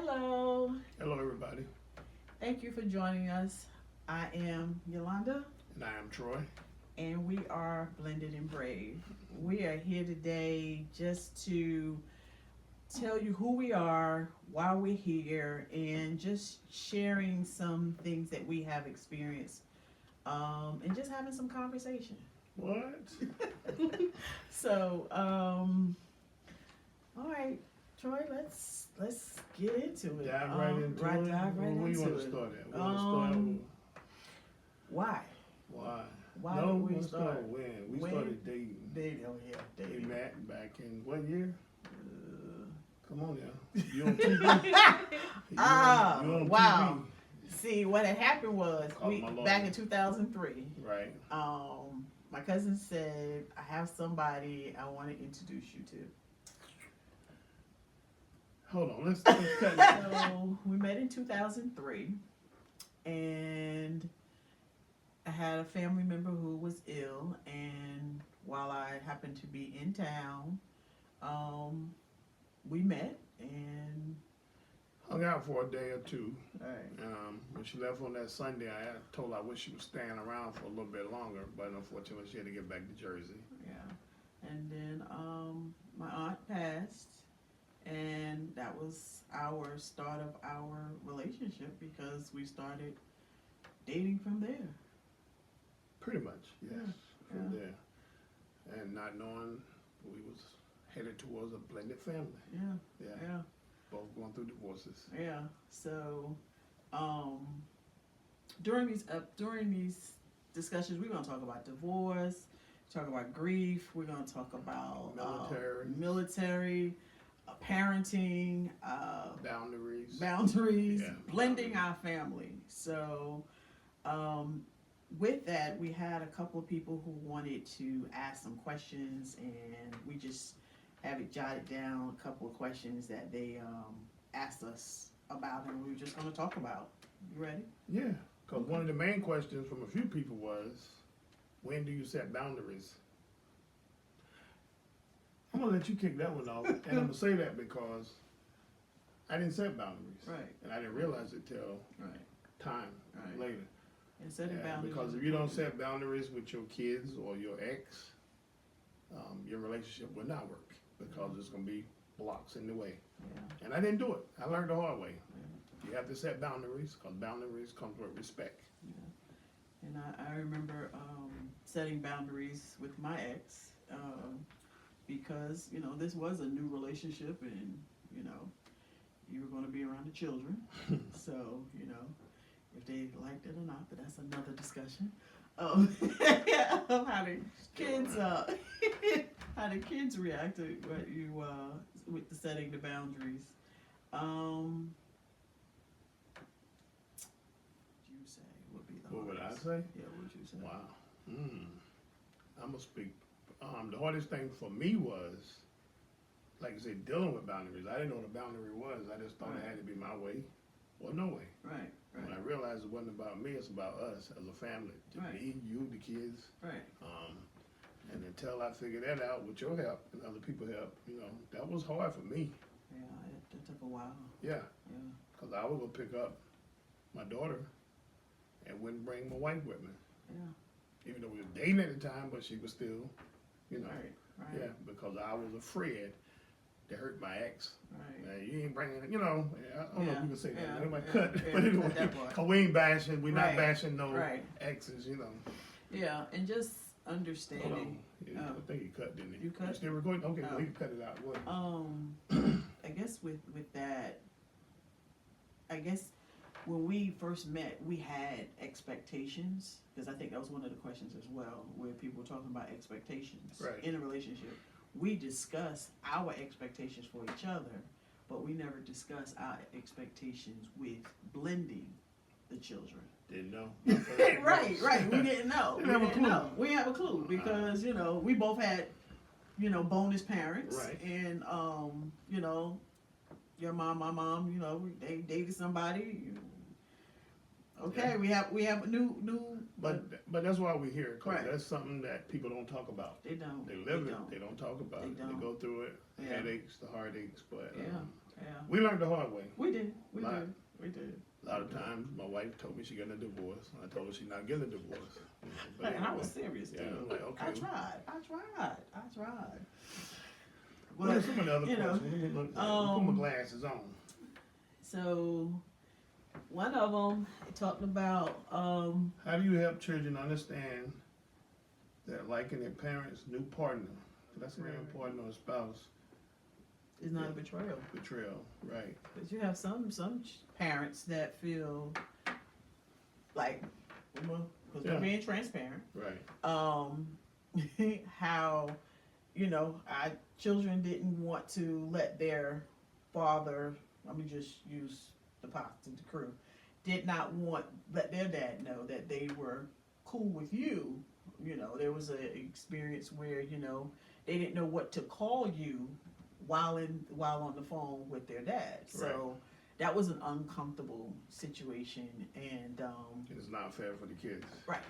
Hello. Hello, everybody, Thank you for joining us. I am Yolanda, and I am Troy. and we are Blended and Brave. We are here today just to tell you who we are, why we're here, and just sharing some things that we have experienced, and just having some conversation. What? So, all right, Troy, let's get into it. Dive right into it. Dive right Where you into want to it. start at? We want to start Why? why? Why No, did we let's start? start when we When? started dating. Dating, oh yeah, We dating. met back in what year? Uh, Come on now. You on TV? You on Wow. See, what had happened was Call my lawyer. back in 2003. TV? Right. My cousin said, "I have somebody I want to introduce you to." Hold on. Let's cut it. So we met in 2003, and I had a family member who was ill, and while I happened to be in town, we met, and Hung out for a day or two. all right. When she left on that Sunday, I told her I wish she was staying around for a little bit longer, but unfortunately she had to get back to Jersey. Yeah. And then my aunt passed, and that was our start of our relationship because we started dating from there. Pretty much, yes. Yeah, From yeah. there. And not knowing we was headed towards a blended family. Yeah, Yeah. yeah, Both going through divorces. yeah. So during these discussions, we're gonna talk about divorce, talk about grief. We're gonna talk about military, parenting, boundaries, Yeah, blending boundaries. our family. So, with that, we had a couple of people who wanted to ask some questions, and we just have it jotted down. A couple of questions that they asked us about, and we were just going to talk about. You ready? Yeah, because one of the main questions from a few people was, when do you set boundaries? I'm going to let you kick that one off, and I'm going to say that because I didn't set boundaries. Right. And I didn't realize it till Right. time Right. later. And setting boundaries. Because if you don't set boundaries with your kids or your ex, your relationship will not work because there's going to be blocks in the way. Yeah. And I didn't do it. I learned the hard way. You have to set boundaries because boundaries come with respect. And I remember setting boundaries with my ex because, this was a new relationship and, you were going to be around the children. So, if they liked it or not, but that's another discussion. Of how the kids, how the kids react to what you, with the setting the boundaries. You say would be the What would I hardest. say? Yeah, what would you say? Wow. I'm going to speak. The hardest thing for me was, like I said, dealing with boundaries. I didn't know what a boundary was. I just thought it had to be my way or no way. Right, When I right, realized it wasn't about me, it's about us as a family. Right. Me, you, the kids. right. And until I figured that out with your help and other people's help, that was hard for me. Yeah, it took a while. Yeah. Yeah. Because I would go pick up my daughter and wouldn't bring my wife with me. Yeah. Even though we were dating at the time, but she was still, Right, right, yeah, because I was afraid to hurt my ex. right. You ain't bringing, I don't know if Yeah, you can say that. yeah, Nobody yeah, cut. yeah, But anyway, cut that part. because we ain't bashing, we're not Right, bashing no right. exes, Yeah, and just Hold understanding. on. Yeah, Oh. I think you cut, didn't you? You cut? Still recording? Okay, Oh. well, you can cut it out. What? I guess with that, I guess when we first met, we had expectations because I think that was one of the questions as well, where people were talking about expectations Right. in a relationship. We discuss our expectations for each other, but we never discuss our expectations with blending the children. Didn't know. Right. We didn't know. Didn't have a clue. We didn't have a clue because we both had bonus parents, Right. and your mom, my mom, they dated somebody. Okay, Yeah. we have a new. But that's why we're here, because Right. that's something that people don't talk about. They don't. They live they it. don't. They don't talk about They it. don't. They go through it. The Yeah. headaches, the heartaches. But Yeah. Yeah. We learned the hard way. We did. We Right. did. We did. A lot of times, my wife told me she getting a divorce. I told her she's not getting a divorce. You know, but And I anyway. was serious Yeah, too. I'm like, okay. I tried. What are some of the other you know, questions? Let me put my glasses on. So, one of them talked about, How do you help children understand that liking their parents' new partner, that's very important, or spouse, is not a betrayal. betrayal, right? But you have some parents that feel like, because Yeah. we're being transparent, Right. how, our children didn't want to let their father, let me just use the pops and the crew, did not let their dad know that they were cool with you. There was an experience where, they didn't know what to call you while on the phone with their dad. So that was an uncomfortable situation, and It's not fair for the kids. right.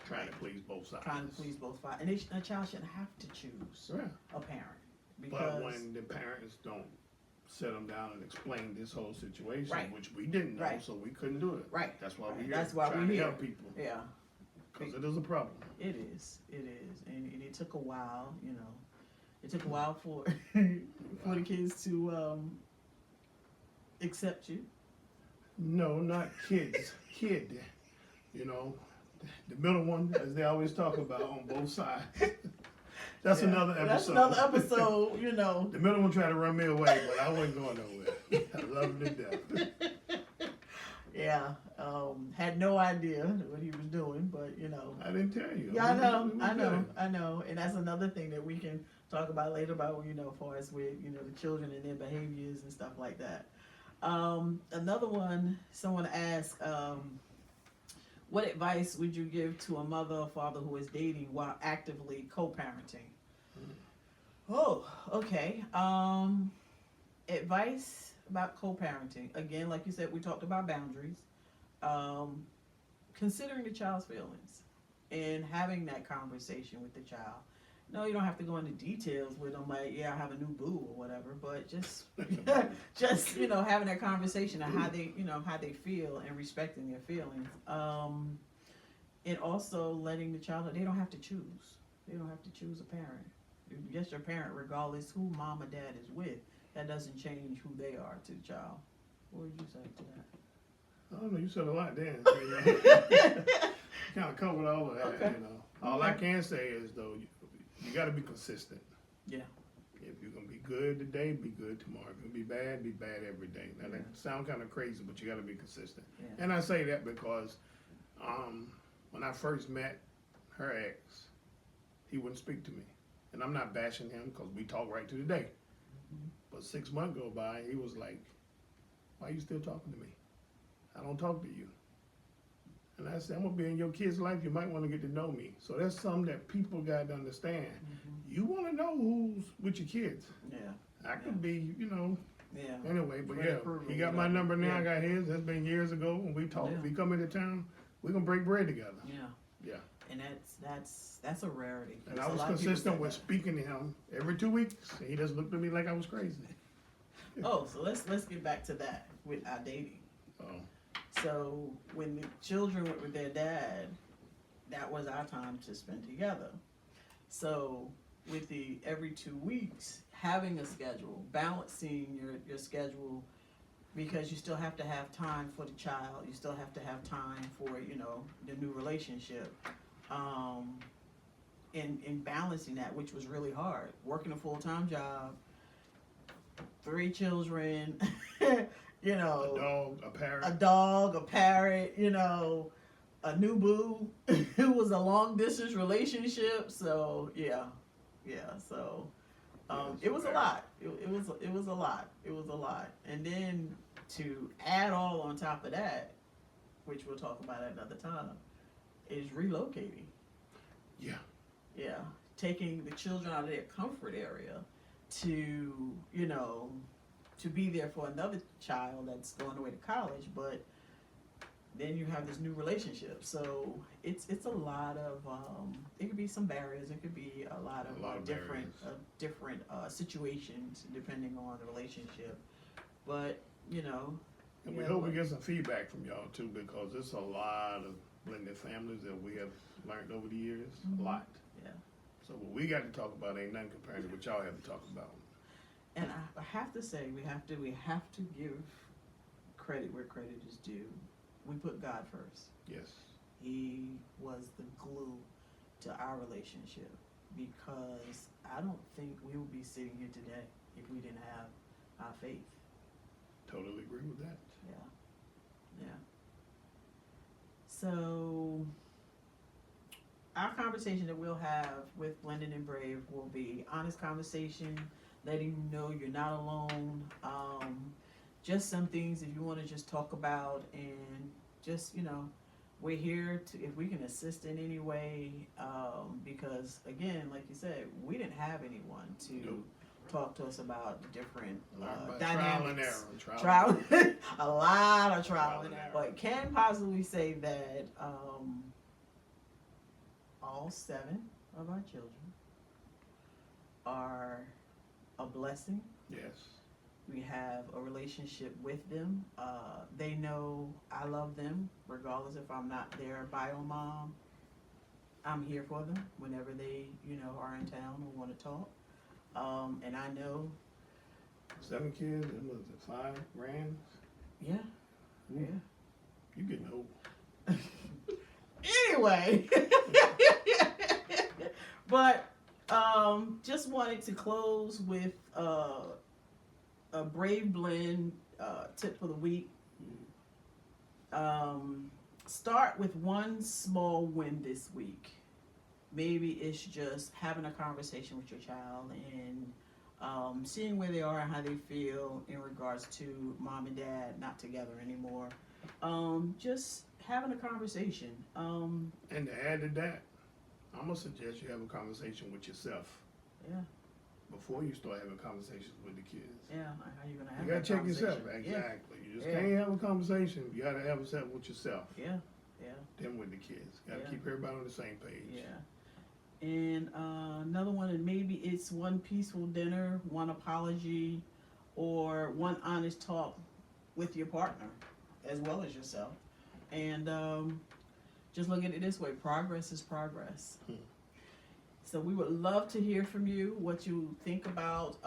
Trying to please both sides. Trying to please both sides, and a child shouldn't have to choose Yeah. a parent But because when the parents don't sit them down and explain this whole situation, Right. which we didn't know, Right. so we couldn't do it. Right. That's why we're here. That's why trying we're to here. help people. yeah, Because it is a problem. it is, and it took a while. It took a while for for the kids to accept you. No, not kids. Kid. The middle one, as they always talk about, on both sides. That's Yeah. another episode. That's another episode. The middle one tried to run me away, but I wasn't going nowhere. I love him to death. Yeah, had no idea what he was doing, but I didn't tell you. Yeah, It was I good. know, and that's another thing that we can talk about later about as far as with the children and their behaviors and stuff like that. Another one, someone asked, what advice would you give to a mother or father who is dating while actively co-parenting? Oh, okay. Advice about co-parenting. Again, like you said, we talked about boundaries. Considering the child's feelings and having that conversation with the child. No, you don't have to go into details with them, like, yeah, I have a new boo or whatever, but just having that conversation and how they feel and respecting their feelings. And also letting the child know they don't have to choose. They don't have to choose a parent. Yes, your parent, regardless who mom or dad is with, that doesn't change who they are to the child. What would you say to that? I don't know, you said a lot then. Kind of covered all of that, Okay. All I can say is, though, you got to be consistent. Yeah. If you're going to be good today, be good tomorrow. If you're going to be bad every day. Now, that sounds kind of crazy, but you got to be consistent. Yeah. And I say that because when I first met her ex, he wouldn't speak to me. And I'm not bashing him because we talk right to the day. Mm-hmm. But 6 months go by, he was like, why are you still talking to me? I don't talk to you. And I said, I'm going to be in your kid's life. You might want to get to know me. So that's something that people got to understand. Mm-hmm. You want to know who's with your kids. Yeah. I could be, Yeah. anyway, but Friend yeah, approval, he got my whatever. number now. Yeah. I got his. That's been years ago when we talked. Yeah. If he come into town, we're going to break bread together. Yeah. Yeah. And that's a rarity. And 'cause I a was lot of people consistent say with that. speaking to him every 2 weeks. And he just looked at me like I was crazy. Oh, so let's get back to that with our dating. Oh, So when the children went with their dad, that was our time to spend together. So with the every 2 weeks, having a schedule, balancing your schedule, because you still have to have time for the child, you still have to have time for, the new relationship. In balancing that, which was really hard, working a full-time job, 3 children, a dog, a parrot. a dog, a parrot, a new boo. It was a long distance relationship, so yeah. So it was a lot. It was a lot. It was a lot, and then to add all on top of that, which we'll talk about at another time, is relocating. Yeah, taking the children out of their comfort area to to be there for another child that's going away to college, but then you have this new relationship. So it's a lot of it could be some barriers. It could be a lot of different situations depending on the relationship. but you know, And we yeah, hope we like- get some feedback from y'all too, because there's a lot of blended families that we have learned over the years, Mhm. a lot. Yeah. So what we got to talk about ain't nothing compared to what y'all have to talk about. And I have to say, we have to give credit where credit is due. We put God first. Yes. He was the glue to our relationship, because I don't think we would be sitting here today if we didn't have our faith. Totally agree with that. Yeah. So our conversation that we'll have with Blended and Brave will be honest conversation, letting you know you're not alone. Just some things if you want to just talk about, and just, you know, we're here to, if we can assist in any way, because again, like you said, we didn't have anyone to Nope. talk to us about different Learn by dynamics. trial and error. Trial, a lot of trial Trial and and error. error. But can possibly say that all 7 of our children are a blessing. Yes. We have a relationship with them. They know I love them, regardless if I'm not their bio mom. I'm here for them whenever they, you know, are in town or want to talk. And I know, 7 kids, and was it 5 grands? yeah, Ooh, yeah. You getting old. Anyway, but just wanted to close with a Brave Blend tip for the week. Start with one small win this week. Maybe it's just having a conversation with your child and seeing where they are and how they feel in regards to mom and dad not together anymore. Just having a conversation. And to add to that, I'm going to suggest you have a conversation with yourself. Yeah. Before you start having conversations with the kids. Yeah, like how you gonna have You gotta that check yourself. conversation? Exactly. You just Yeah. can't have a conversation. You gotta have a set with yourself. Yeah, yeah, Then with the kids. Gotta Yeah. keep everybody on the same page. yeah. And another one, and maybe it's one peaceful dinner, one apology, or one honest talk with your partner, as well as yourself. And just look at it this way: progress is progress. Hmm. So we would love to hear from you, what you think about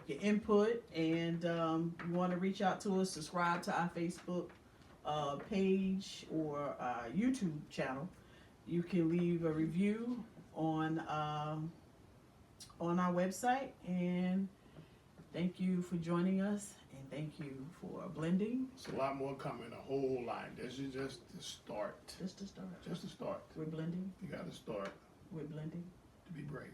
your input, and you want to reach out to us, subscribe to our Facebook page or YouTube channel. You can leave a review on our website, and thank you for joining us, and thank you for blending. It's a lot more coming, a whole lot. This is just the start. Just to start. Just the start. We're blending. You gotta start We're blending. to be brave.